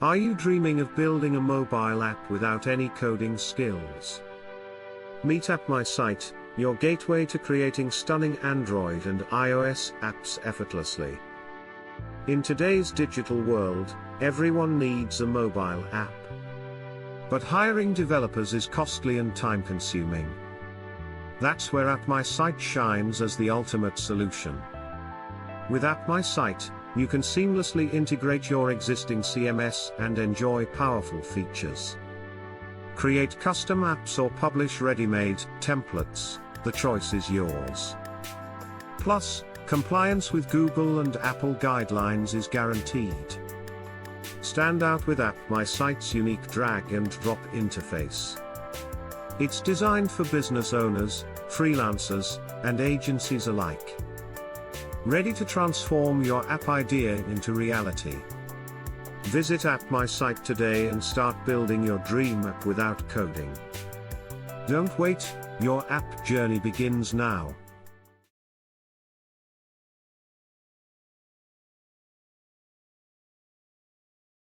Are you dreaming of building a mobile app without any coding skills? Meet AppMySite, your gateway to creating stunning Android and iOS apps effortlessly. In today's digital world, everyone needs a mobile app. But hiring developers is costly and time-consuming. That's where AppMySite shines as the ultimate solution. With AppMySite, you can seamlessly integrate your existing CMS and enjoy powerful features. Create custom apps or publish ready-made templates, the choice is yours. Plus, compliance with Google and Apple guidelines is guaranteed. Stand out with AppMySite's unique drag-and-drop interface. It's designed for business owners, freelancers, and agencies alike. Ready to transform your app idea into reality? Visit AppMySite today and start building your dream app without coding. Don't wait, your app journey begins now.